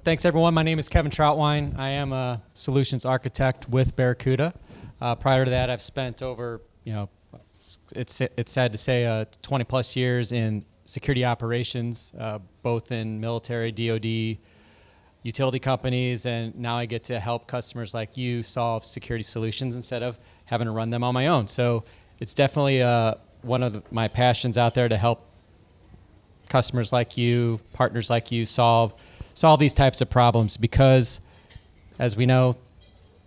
Thanks, everyone. My name is Kevin Troutwine. I am a solutions architect with Barracuda. Prior to that, I've spent over, it's sad to say, 20 plus years in security operations, both in military, DoD, utility companies, and now I get to help customers like you solve security solutions instead of having to run them on my own. So it's definitely one of my passions out there to help customers like you, partners like you solve these types of problems because, as we know,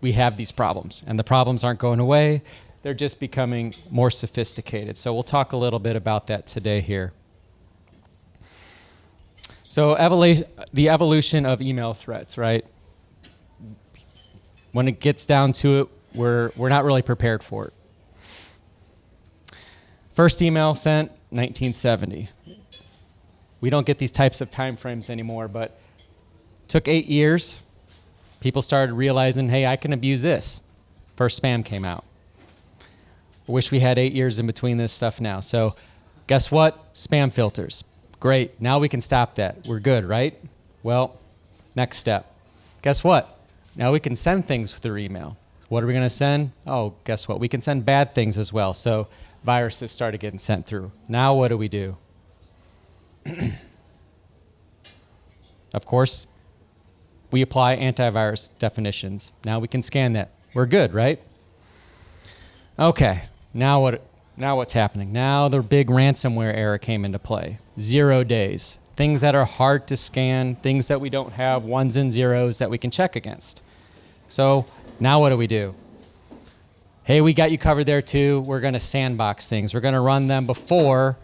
we have these problems and the problems aren't going away. They're just becoming more sophisticated. So we'll talk a little bit about that today here. So the evolution of email threats, right? When it gets down to it, we're not really prepared for it. First email sent, 1970. We don't get these types of time frames anymore, but took 8 years. People started realizing, hey, I can abuse this. First spam came out. I wish we had 8 years in between this stuff now. So guess what? Spam filters. Great. Now we can stop that. We're good, right? Well, next step. Guess what? Now we can send things through email. What are we going to send? Oh, guess what? We can send bad things as well. So viruses started getting sent through. Now what do? Of course, we apply antivirus definitions. Now we can scan that. We're good, right? Okay, now what's happening? Now the big ransomware era came into play. 0 days. Things that are hard to scan, things that we don't have ones and zeros that we can check against. So now what do? Hey, we got you covered there too. We're going to sandbox things. We're going to run them before,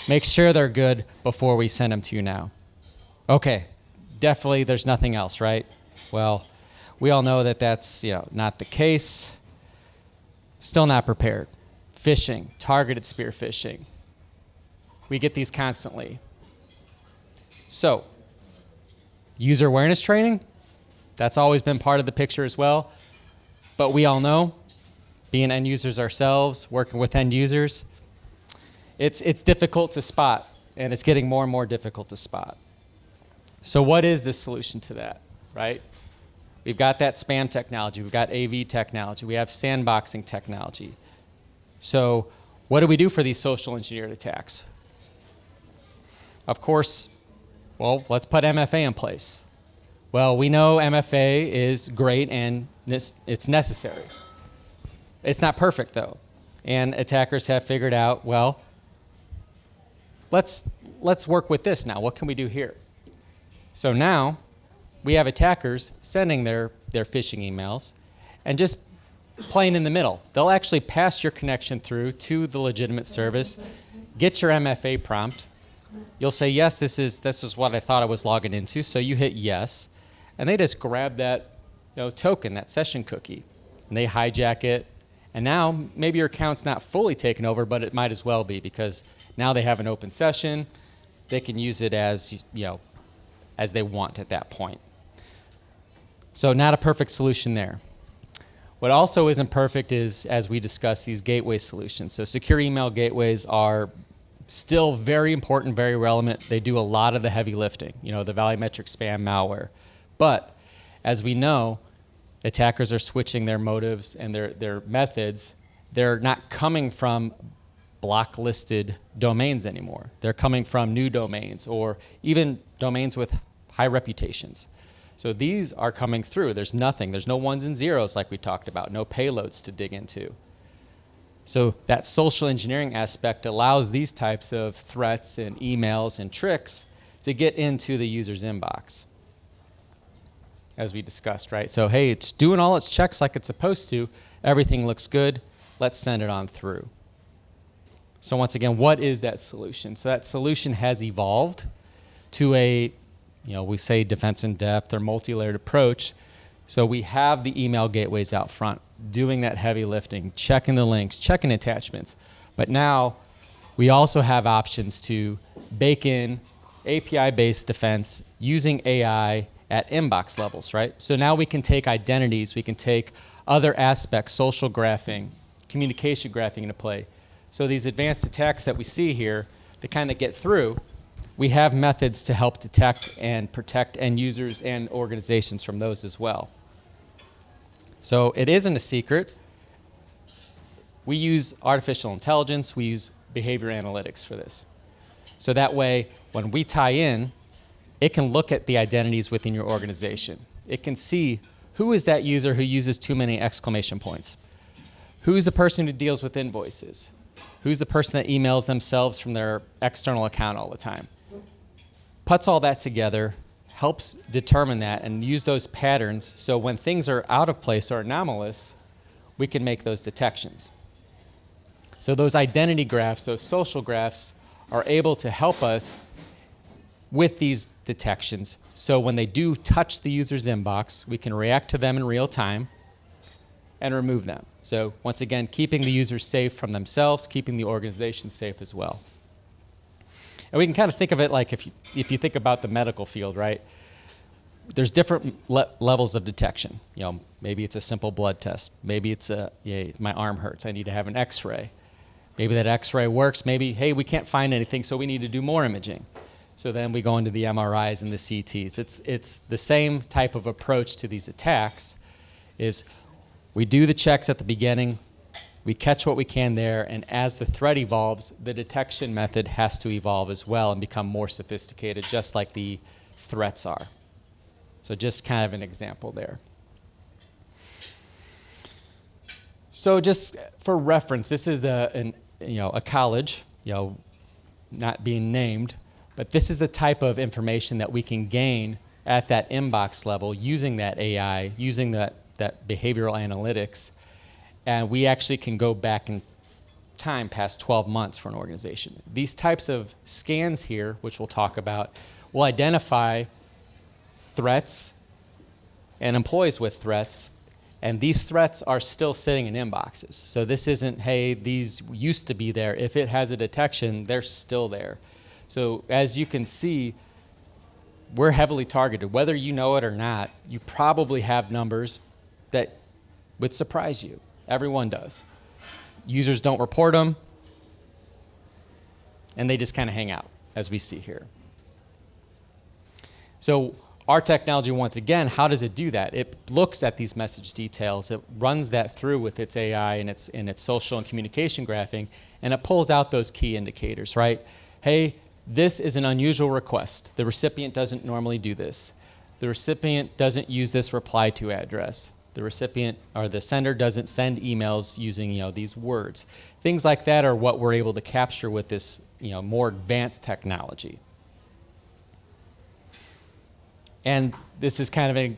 make sure they're good before we send them to you now. Okay, definitely there's nothing else, right? Well, we all know that that's not the case. Still not prepared. Phishing, targeted spear phishing. We get these constantly. So, user awareness training, that's always been part of the picture as well. But we all know, being end users ourselves, working with end users, it's difficult to spot, and it's getting more and more difficult to spot. So what is the solution to that, right? We've got that spam technology. We've got AV technology. We have sandboxing technology. So what do we do for these social engineered attacks? Of course, well, let's put MFA in place. Well, we know MFA is great and it's necessary. It's not perfect, though. And attackers have figured out, well, let's work with this now. What can we do here? So now we have attackers sending their phishing emails and just playing in the middle. They'll actually pass your connection through to the legitimate service, get your MFA prompt. You'll say, yes, this is what I thought I was logging into. So you hit yes, and they just grab that token, that session cookie, and they hijack it. And now maybe your account's not fully taken over, but it might as well be because now they have an open session. They can use it as they want at that point. So not a perfect solution there. What also isn't perfect is, as we discussed, these gateway solutions. So secure email gateways are still very important, very relevant. They do a lot of the heavy lifting, the volumetric spam malware. But as we know, attackers are switching their motives and their methods. They're not coming from blocklisted domains anymore. They're coming from new domains or even domains with high reputations. So these are coming through. There's no ones and zeros like we talked about, no payloads to dig into. So that social engineering aspect allows these types of threats and emails and tricks to get into the user's inbox, as we discussed, right? So hey, it's doing all its checks like it's supposed to. Everything looks good. Let's send it on through. So once again, what is that solution? So that solution has evolved to a we say defense in depth or multi-layered approach. So we have the email gateways out front, doing that heavy lifting, checking the links, checking attachments. But now we also have options to bake in API-based defense using AI at inbox levels, right? So now we can take identities, we can take other aspects, social graphing, communication graphing into play. So these advanced attacks that we see here, they kind of get through, we have methods to help detect and protect end users and organizations from those as well. So it isn't a secret. We use artificial intelligence, we use behavior analytics for this. So that way, when we tie in, it can look at the identities within your organization. It can see who is that user who uses too many exclamation points. Who's the person who deals with invoices? Who's the person that emails themselves from their external account all the time? Puts all that together, helps determine that and use those patterns so when things are out of place or anomalous, we can make those detections. So those identity graphs, those social graphs, are able to help us with these detections. So when they do touch the user's inbox, we can react to them in real time and remove them. So once again, keeping the users safe from themselves, keeping the organization safe as well. And we can kind of think of it like if you think about the medical field, right? There's different levels of detection. You know, maybe it's a simple blood test. Maybe it's my arm hurts, I need to have an x-ray. Maybe that x-ray works. Maybe, hey, we can't find anything, so we need to do more imaging. So then we go into the MRIs and the CTs. It's the same type of approach to these attacks is we do the checks at the beginning, we catch what we can there, and as the threat evolves, the detection method has to evolve as well and become more sophisticated, just like the threats are. So just kind of an example there. So just for reference, this is a college, not being named, but this is the type of information that we can gain at that inbox level using that AI, using that behavioral analytics, and we actually can go back in time past 12 months for an organization. These types of scans here, which we'll talk about, will identify threats and employees with threats, and these threats are still sitting in inboxes. So this isn't, hey, these used to be there. If it has a detection, they're still there. So as you can see, we're heavily targeted. Whether you know it or not, you probably have numbers that would surprise you. Everyone does. Users don't report them, and they just kind of hang out, as we see here. So our technology, once again, how does it do that? It looks at these message details, it runs that through with its AI and its social and communication graphing, and it pulls out those key indicators, right? Hey, this is an unusual request. The recipient doesn't normally do this. The recipient doesn't use this reply to address. The recipient or the sender doesn't send emails using these words. Things like that are what we're able to capture with this more advanced technology. And this is kind of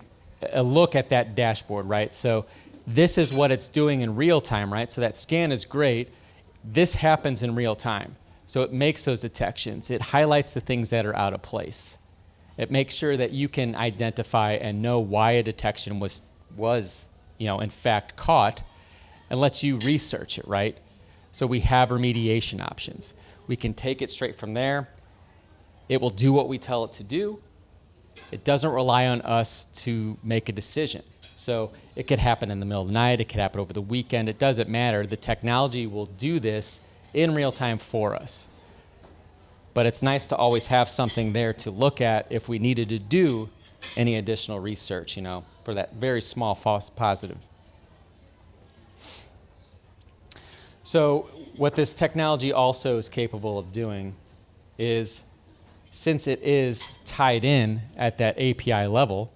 a look at that dashboard, right? So this is what it's doing in real time, right? So that scan is great. This happens in real time. So it makes those detections. It highlights the things that are out of place. It makes sure that you can identify and know why a detection was in fact caught, and lets you research it, right? So we have remediation options. We can take it straight from there. It will do what we tell it to do. It doesn't rely on us to make a decision. So it could happen in the middle of the night, it could happen over the weekend, it doesn't matter. The technology will do this in real time for us. But it's nice to always have something there to look at if we needed to do any additional research, for that very small false positive. So what this technology also is capable of doing is, since it is tied in at that API level,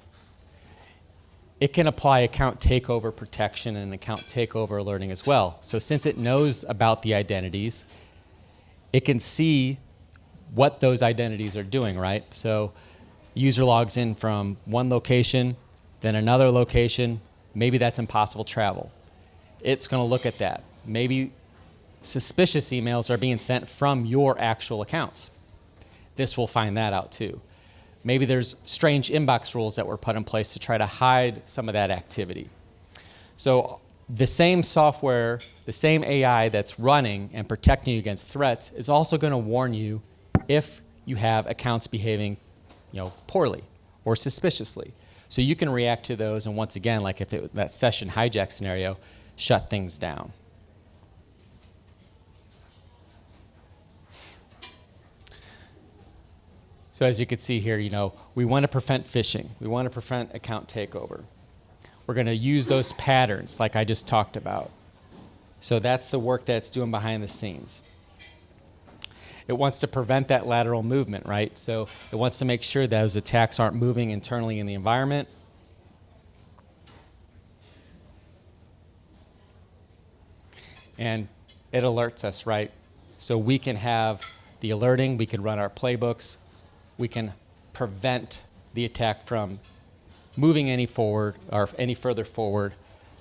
it can apply account takeover protection and account takeover alerting as well. So since it knows about the identities, it can see what those identities are doing, right? So user logs in from one location, then another location, maybe that's impossible travel. It's going to look at that. Maybe suspicious emails are being sent from your actual accounts. This will find that out too. Maybe there's strange inbox rules that were put in place to try to hide some of that activity. So the same software, the same AI that's running and protecting you against threats is also going to warn you if you have accounts behaving poorly or suspiciously. So you can react to those, and once again, like if it was that session hijack scenario, shut things down. So as you can see here, we want to prevent phishing. We want to prevent account takeover. We're going to use those patterns like I just talked about. So that's the work that's doing behind the scenes. It wants to prevent that lateral movement, right? So it wants to make sure those attacks aren't moving internally in the environment. And it alerts us, right? So we can have the alerting, we can run our playbooks, we can prevent the attack from moving any further forward,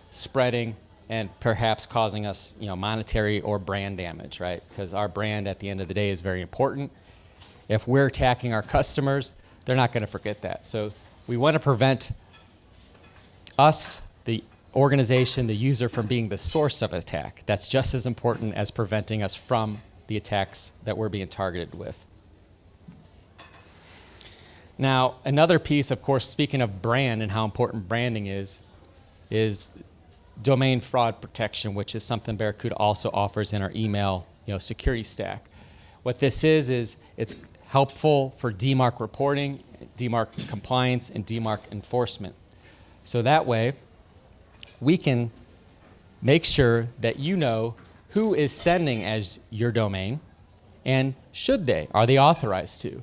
spreading, and perhaps causing us, monetary or brand damage, right? Because our brand at the end of the day is very important. If we're attacking our customers, they're not going to forget that. So we want to prevent us, the organization, the user, from being the source of attack. That's just as important as preventing us from the attacks that we're being targeted with. Now, another piece, of course, speaking of brand and how important branding is domain fraud protection, which is something Barracuda also offers in our email security stack. What this is it's helpful for DMARC reporting, DMARC compliance, and DMARC enforcement. So that way, we can make sure that you know who is sending as your domain, and should they? Are they authorized to?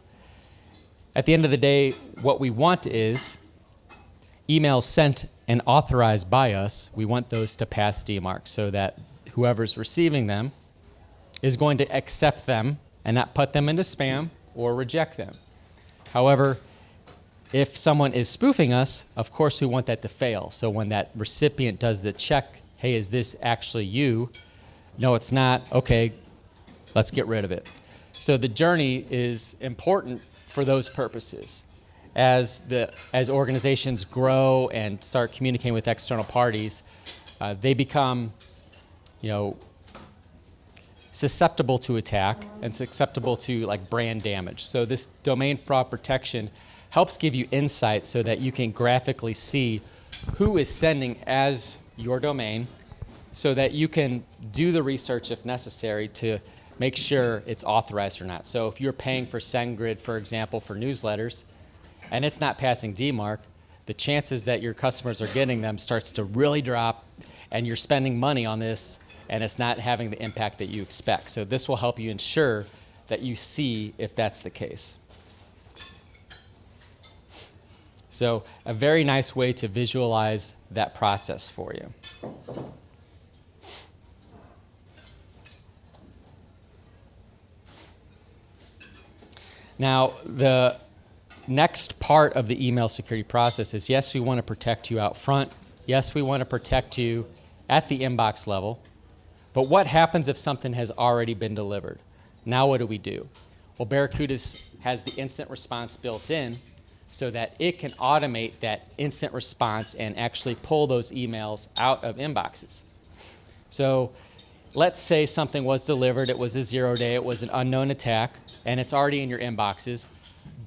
At the end of the day, what we want is emails sent and authorized by us. We want those to pass DMARC so that whoever's receiving them is going to accept them and not put them into spam or reject them. However, if someone is spoofing us, of course we want that to fail. So when that recipient does the check, hey, is this actually you? No, it's not. Okay, let's get rid of it. So the journey is important for those purposes. As organizations grow and start communicating with external parties, they become, susceptible to attack and susceptible to brand damage. So this domain fraud protection helps give you insight so that you can graphically see who is sending as your domain, so that you can do the research if necessary to make sure it's authorized or not. So if you're paying for SendGrid, for example, for newsletters, and it's not passing DMARC, the chances that your customers are getting them starts to really drop, and you're spending money on this, and it's not having the impact that you expect. So this will help you ensure that you see if that's the case. So a very nice way to visualize that process for you. Now, the next part of the email security process is, yes, we want to protect you out front. Yes, we want to protect you at the inbox level. But what happens if something has already been delivered? Now what do we do? Well, Barracuda has the instant response built in so that it can automate that instant response and actually pull those emails out of inboxes. So let's say something was delivered, it was a 0-day, it was an unknown attack, and it's already in your inboxes,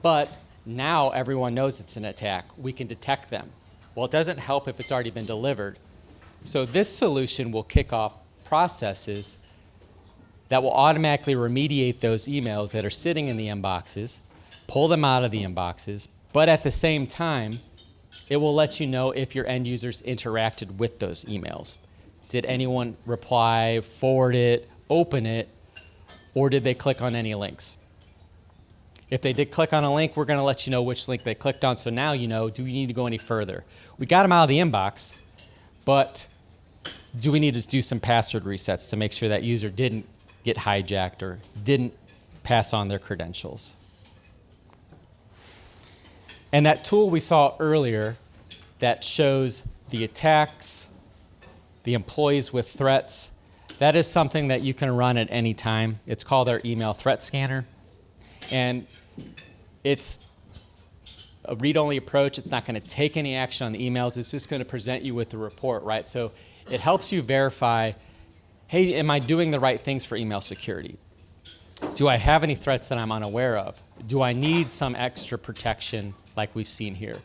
but now everyone knows it's an attack. We can detect them. Well, it doesn't help if it's already been delivered. So this solution will kick off processes that will automatically remediate those emails that are sitting in the inboxes, pull them out of the inboxes, but at the same time, it will let you know if your end users interacted with those emails. Did anyone reply, forward it, open it, or did they click on any links? If they did click on a link, we're going to let you know which link they clicked on, so now you know, do we need to go any further? We got them out of the inbox, but do we need to do some password resets to make sure that user didn't get hijacked or didn't pass on their credentials? And that tool we saw earlier that shows the attacks, the employees with threats, that is something that you can run at any time. It's called our email threat scanner. And it's a read-only approach. It's not going to take any action on the emails. It's just going to present you with the report, right? So it helps you verify, hey, am I doing the right things for email security? Do I have any threats that I'm unaware of? Do I need some extra protection like we've seen here?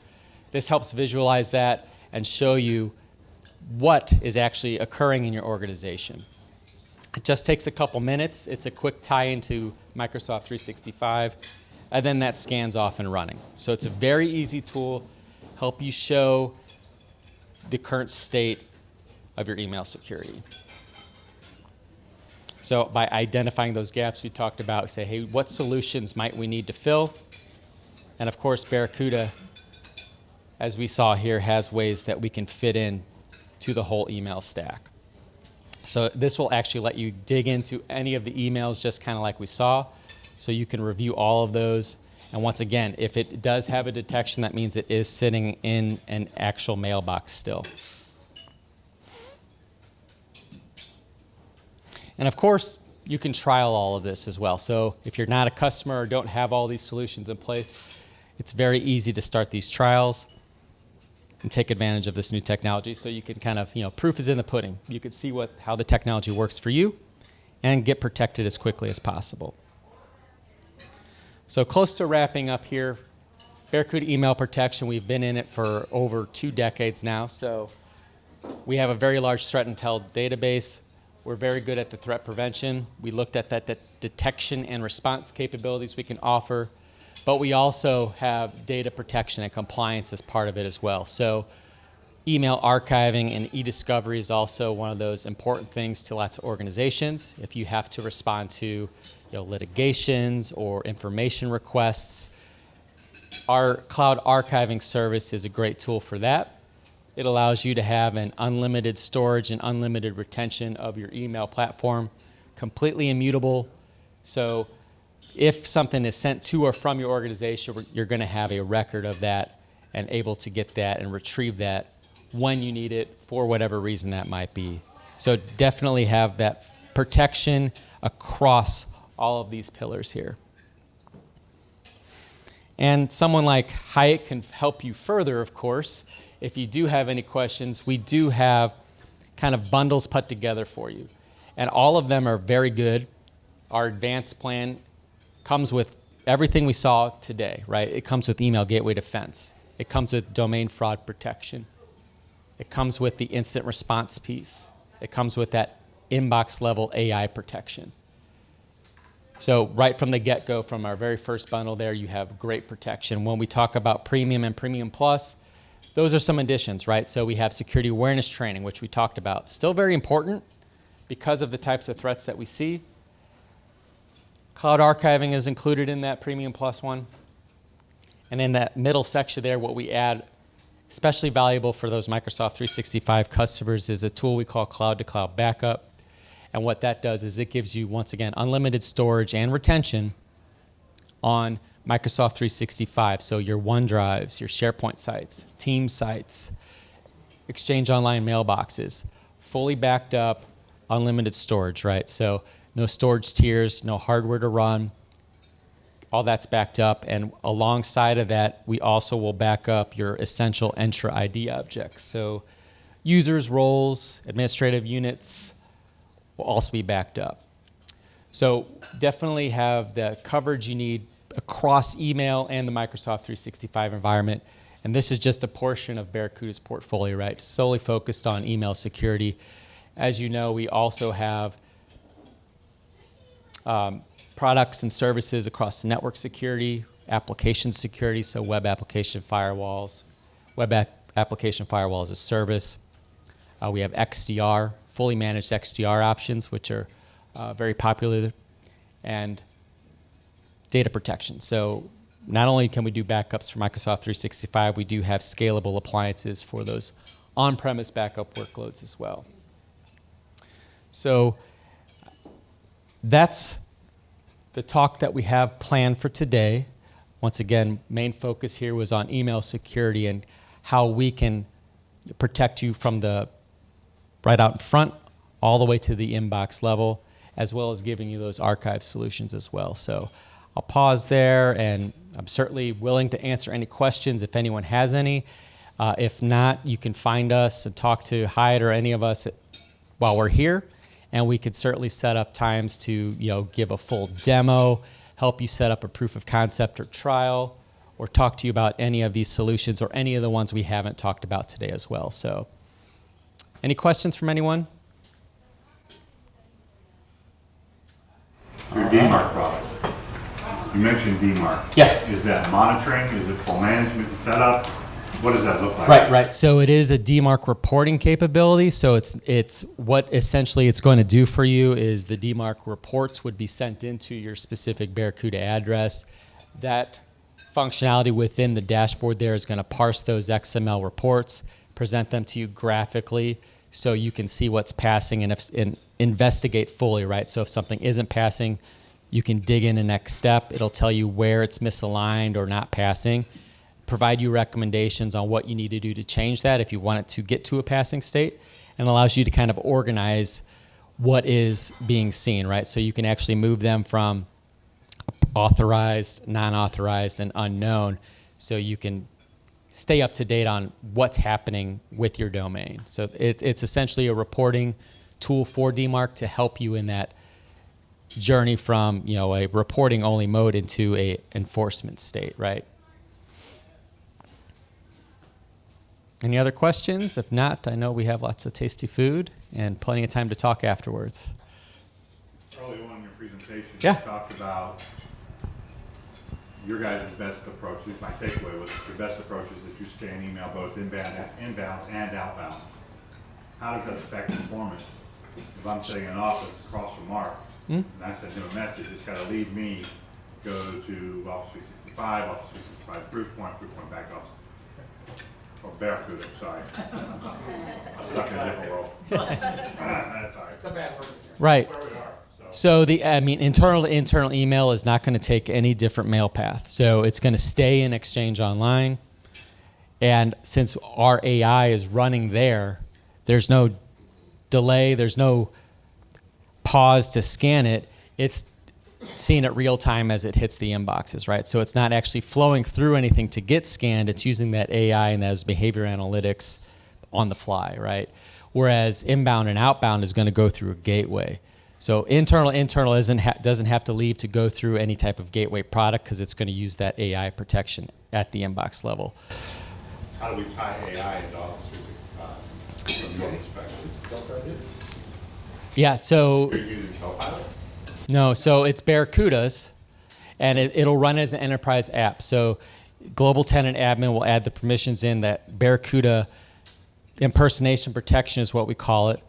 This helps visualize that and show you what is actually occurring in your organization. It just takes a couple minutes. It's a quick tie into Microsoft 365. and then that scans off and running. So it's a very easy tool, help you show the current state of your email security. So by identifying those gaps we talked about, say, hey, what solutions might we need to fill? And of course, Barracuda, as we saw here, has ways that we can fit in to the whole email stack. So this will actually let you dig into any of the emails just kind of like we saw. So you can review all of those. And once again, if it does have a detection, that means it is sitting in an actual mailbox still. And of course, you can trial all of this as well. So if you're not a customer or don't have all these solutions in place, it's very easy to start these trials and take advantage of this new technology. So you can kind of, proof is in the pudding. You can see how the technology works for you and get protected as quickly as possible. So close to wrapping up here, Barracuda email protection, we've been in it for over 2 decades now. So we have a very large threat intel database. We're very good at the threat prevention. We looked at that detection and response capabilities we can offer, but we also have data protection and compliance as part of it as well. So email archiving and e-discovery is also one of those important things to lots of organizations. If you have to respond to litigations or information requests, our cloud archiving service is a great tool for that. It allows you to have an unlimited storage and unlimited retention of your email platform, completely immutable. So if something is sent to or from your organization, you're going to have a record of that and able to get that and retrieve that when you need it for whatever reason that might be. So definitely have that protection across all of these pillars here. And someone like Hyatt can help you further, of course. If you do have any questions, we do have kind of bundles put together for you. And all of them are very good. Our advanced plan comes with everything we saw today, right? It comes with email gateway defense. It comes with domain fraud protection. It comes with the instant response piece. It comes with that inbox level AI protection. So right from the get-go, from our very first bundle there, you have great protection. When we talk about Premium and Premium Plus, those are some additions, right? So we have security awareness training, which we talked about. Still very important because of the types of threats that we see. Cloud archiving is included in that Premium Plus one. And in that middle section there, what we add, especially valuable for those Microsoft 365 customers, is a tool we call Cloud-to-Cloud Backup. And what that does is it gives you, once again, unlimited storage and retention on Microsoft 365, so your OneDrives, your SharePoint sites, Teams sites, Exchange Online mailboxes, fully backed up, unlimited storage, right? So no storage tiers, no hardware to run, all that's backed up. And alongside of that, we also will back up your essential Entra ID objects. So users, roles, administrative units will also be backed up. So definitely have the coverage you need across email and the Microsoft 365 environment. And this is just a portion of Barracuda's portfolio, right? Solely focused on email security. As you know, we also have products and services across network security, application security, so web application firewalls, application firewall as a service. We have XDR, fully managed XDR options, which are very popular, and data protection. So not only can we do backups for Microsoft 365, we do have scalable appliances for those on-premise backup workloads as well. So that's the talk that we have planned for today. Once again, main focus here was on email security and how we can protect you from the right out in front all the way to the inbox level, as well as giving you those archive solutions as well. So I'll pause there, and I'm certainly willing to answer any questions if anyone has any. If not, you can find us and talk to Hyatt or any of us while we're here, and we could certainly set up times to give a full demo, help you set up a proof of concept or trial, or talk to you about any of these solutions or any of the ones we haven't talked about today as well. So any questions from anyone? Your DMARC product. You mentioned DMARC. Yes. Is that monitoring? Is it full management and setup? What does that look like? Right. So it is a DMARC reporting capability. So it's what essentially it's going to do for you is the DMARC reports would be sent into your specific Barracuda address. That functionality within the dashboard there is going to parse those XML reports, present them to you graphically so you can see what's passing and investigate fully, right? So if something isn't passing, you can dig in the next step. It'll tell you where it's misaligned or not passing, provide you recommendations on what you need to do to change that if you want it to get to a passing state, and allows you to kind of organize what is being seen, right? So you can actually move them from authorized, non-authorized, and unknown, so you can stay up to date on what's happening with your domain. So it's essentially a reporting tool for DMARC to help you in that journey from a reporting only mode into a enforcement state, right? Any other questions? If not, I know we have lots of tasty food and plenty of time to talk afterwards. Early on in your presentation, Yeah. you talked about your guys' best approach. At least my takeaway was your best approach is that you scan email both inbound and outbound. How does that affect performance? If I'm sitting in an office across from Mark, and I send him a message, it's got to lead me, go to Office 365, Office 365 Proofpoint back to Office. Or Barracuda, sorry. I'm stuck in a different world. That's all right. It's a bad word. Right. Where we are. So internal to internal email is not going to take any different mail path. So it's going to stay in Exchange Online. And since our AI is running there, there's no delay, there's no pause to scan it. It's seeing it real time as it hits the inboxes, right? So it's not actually flowing through anything to get scanned. It's using that AI and those behavior analytics on the fly, right? Whereas inbound and outbound is going to go through a gateway. So internal doesn't have to leave to go through any type of gateway product because it's going to use that AI protection at the inbox level. How do we tie AI into Office 365 from your perspective? Yeah, so You're using Copilot? no, so it's Barracuda's, and it'll run as an enterprise app. So global tenant admin will add the permissions in that Barracuda impersonation protection is what we call it,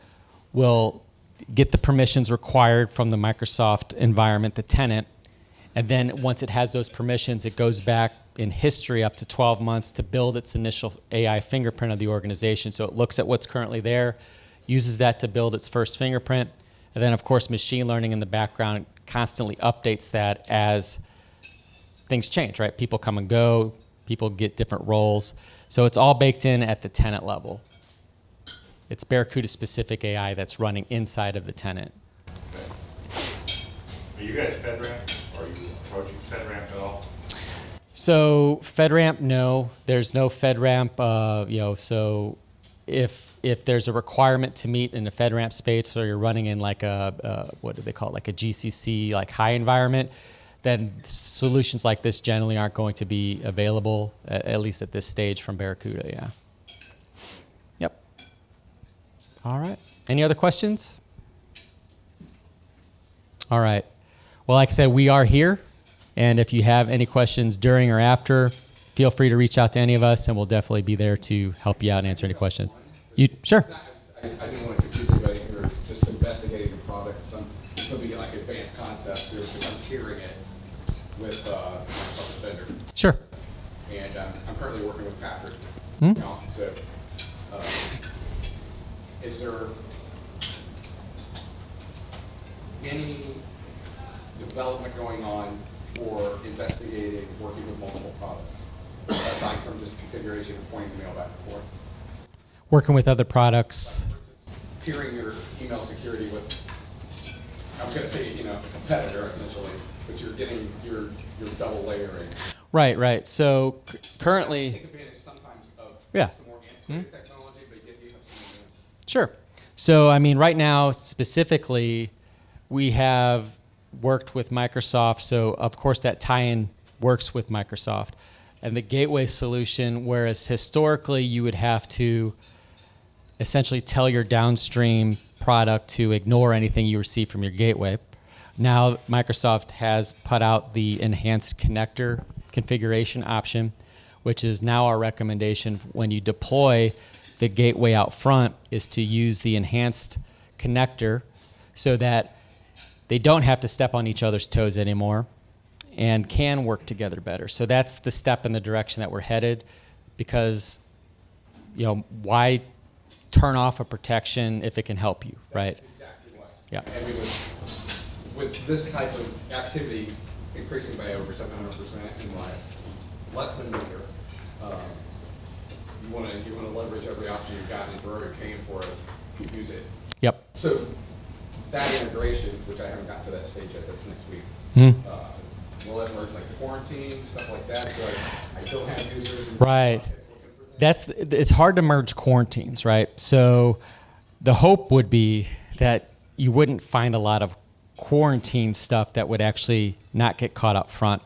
will get the permissions required from the Microsoft environment, the tenant, and then once it has those permissions, it goes back in history up to 12 months to build its initial AI fingerprint of the organization. So it looks at what's currently there, uses that to build its first fingerprint, and then of course machine learning in the background constantly updates that as things change, right? People come and go, people get different roles. So it's all baked in at the tenant level. It's Barracuda specific AI that's running inside of the tenant. Okay. Are you guys FedRAMP? Are you approaching FedRAMP at all? So FedRAMP, no. There's no FedRAMP. So if there's a requirement to meet in the FedRAMP space, or you're running in like what do they call it, like a GCC, like high environment, then solutions like this generally aren't going to be available, at least at this stage from Barracuda, yeah. Yep. All right. Any other questions? All right. Well, like I said, we are here. And if you have any questions during or after, feel free to reach out to any of us, and we'll definitely be there to help you out and answer any questions. Sure. I didn't want to confuse anybody here, just investigating the product. It could be like advanced concepts here, because I'm tiering it with Microsoft Defender. Sure. And I'm currently working with Patrick. So, is there any development going on for investigating working with multiple products, aside from just configuration and pointing the mail back and forth? Working with other products. Like, for instance, tiering your email security with, I was going to say, a competitor essentially, but you're getting your double layering. Right. So currently, Take advantage sometimes of Yeah. some more antiquated technology, but yet you have some. Sure. So, right now, specifically, we have worked with Microsoft. So, of course, that tie-in works with Microsoft. And the gateway solution, whereas historically you would have to essentially tell your downstream product to ignore anything you receive from your gateway, Now Microsoft has put out the enhanced connector configuration option, which is now our recommendation when you deploy the gateway out front, is to use the enhanced connector so that they don't have to step on each other's toes anymore and can work together better. So that's the step in the direction that we're headed, because why turn off a protection if it can help you, right? That's exactly why. Yeah. I mean, with this type of activity increasing by over 700% in less than a year, you want to leverage every option you've got, and if you're already paying for it, use it. Yep. So that integration, which I haven't got to that stage yet, that's next week. Will that merge like the quarantine, stuff like that? So I don't have users. Right. It's hard to merge quarantines, right? So the hope would be that you wouldn't find a lot of quarantine stuff that would actually not get caught up front.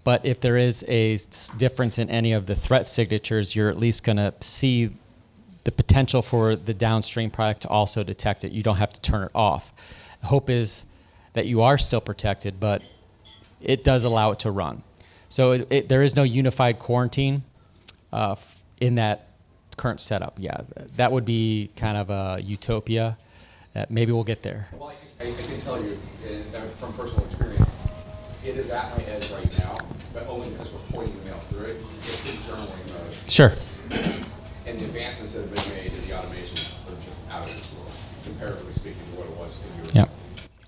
But if there is a difference in any of the threat signatures, you're at least going to see the potential for the downstream product to also detect it. You don't have to turn it off. The hope is that you are still protected, but it does allow it to run. So there is no unified quarantine in that current setup. Yeah, that would be kind of a utopia. Maybe we'll get there. Well, I can tell you from personal experience, it is at my edge right now, but only because we're pointing the mail through it. It's in journaling mode. Sure. And the advancements that have been made in the automation are just out of this world, comparatively speaking to what it was a year ago. Yeah.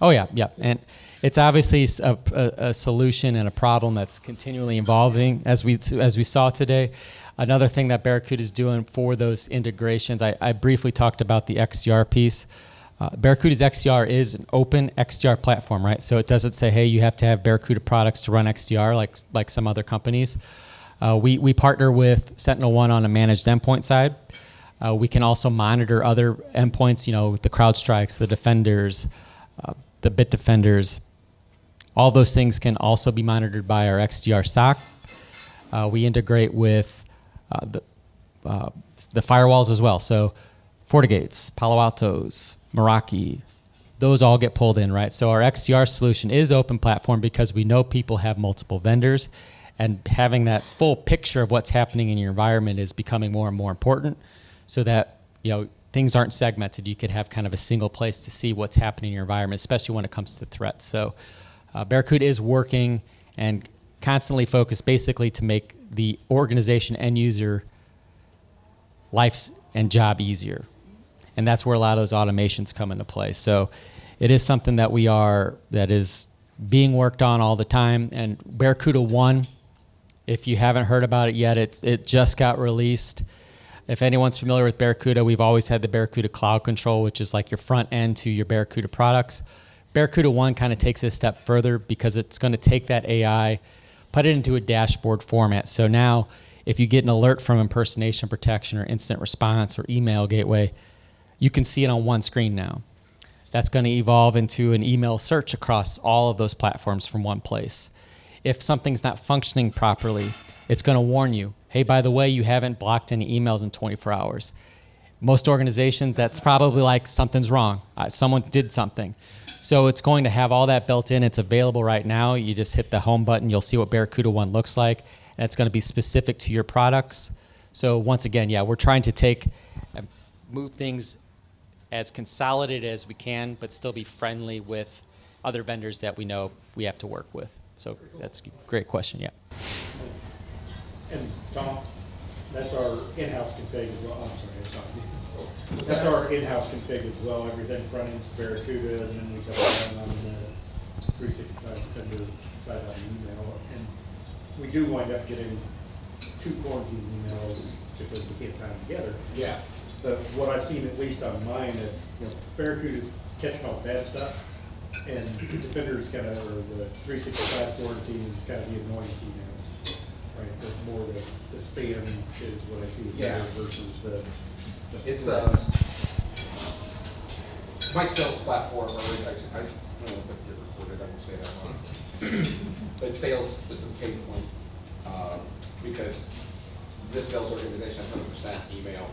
Oh, yeah, yeah. And it's obviously a solution and a problem that's continually evolving, as we saw today. Another thing that Barracuda is doing for those integrations, I briefly talked about the XDR piece. Barracuda's XDR is an open XDR platform, right? So it doesn't say, hey, you have to have Barracuda products to run XDR like some other companies. We partner with SentinelOne on a managed endpoint side. We can also monitor other endpoints, the CrowdStrikes, the Defenders, the Bitdefenders. All those things can also be monitored by our XDR SOC. We integrate with the firewalls as well. So FortiGates, Palo Altos, Meraki, those all get pulled in, right? So our XDR solution is open platform because we know people have multiple vendors, and having that full picture of what's happening in your environment is becoming more and more important, so that things aren't segmented. You could have kind of a single place to see what's happening in your environment, especially when it comes to threats. So Barracuda is working and constantly focused basically to make the organization end user life and job easier. And that's where a lot of those automations come into play. So it is something that that is being worked on all the time. And Barracuda 1, if you haven't heard about it yet, it just got released. If anyone's familiar with Barracuda, we've always had the Barracuda Cloud Control, which is like your front end to your Barracuda products. Barracuda 1 kind of takes it a step further because it's going to take that AI, put it into a dashboard format. So now if you get an alert from impersonation protection or incident response or email gateway, you can see it on one screen now. That's going to evolve into an email search across all of those platforms from one place. If something's not functioning properly, it's going to warn you, hey, by the way, you haven't blocked any emails in 24 hours. Most organizations, that's probably like something's wrong. Someone did something. So it's going to have all that built in. It's available right now. You just hit the home button. You'll see what Barracuda 1 looks like. And it's going to be specific to your products. So once again, yeah, we're trying to move things as consolidated as we can, but still be friendly with other vendors that we know we have to work with. So that's a great question, yeah. And Tom, that's our in-house config as well. I'm sorry, that's our in-house config as well. Everything front end's Barracuda, and then we set it on the 365 Defender side on email. And we do wind up getting 2 quarantine emails because we can't tie them together. Yeah. But what I've seen, at least on mine, it's Barracuda's catching all the bad stuff, and Defender's kind of, or the 365 quarantine is kind of the annoyance emails, right? But more the spam is what I see here versus the It's my sales platform, or I don't know if it's recorded, I can say that one. But sales is a pain point because this sales organization, 100% email.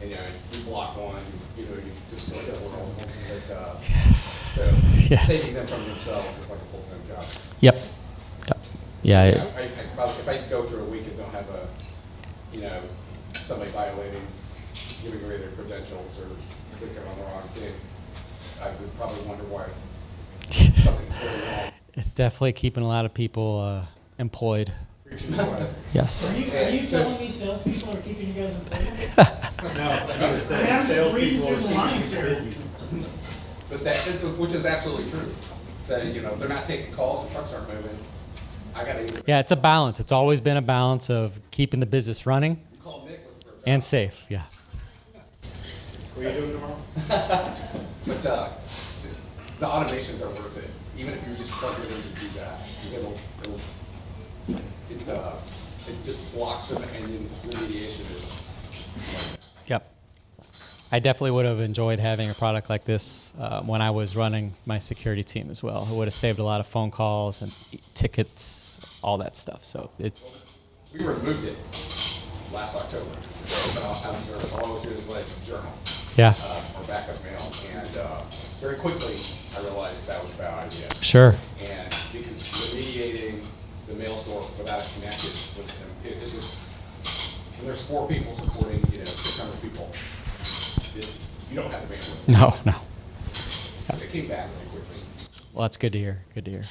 and, you block one, you destroy the world. But, Yes. so Yes. saving them from themselves is like a full-time job. Yep. Yep. Yeah. If I go through a week and don't have somebody violating, giving away their credentials or clicking on the wrong thing, I would probably wonder why something's going wrong. It's definitely keeping a lot of people employed. Yes. Are you telling me salespeople are keeping you guys employed? No, I said salespeople are keeping you busy. But which is absolutely true. So, if they're not taking calls and trucks aren't moving, I gotta either Yeah, it's a balance. It's always been a balance of keeping the business running call Nick looking for a job. and safe. Yeah. What are you doing tomorrow? But the automations are worth it, even if you just plug it in to do that, because it just blocks them, and then remediation is. Yep. I definitely would have enjoyed having a product like this when I was running my security team as well. It would have saved a lot of phone calls and tickets, all that stuff. So it's We removed it last October. It's been out of service. All I was doing is like journal yeah, or backup mail, and very quickly I realized that was a bad idea. sure. And because remediating the mail store without it connected it's just, when there's 4 people supporting 600 people, you don't have the bandwidth. No. So it came back really quickly. Well, that's good to hear. Good to hear.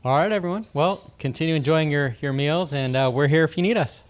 All right, everyone. Well, continue enjoying your meals, and we're here if you need us.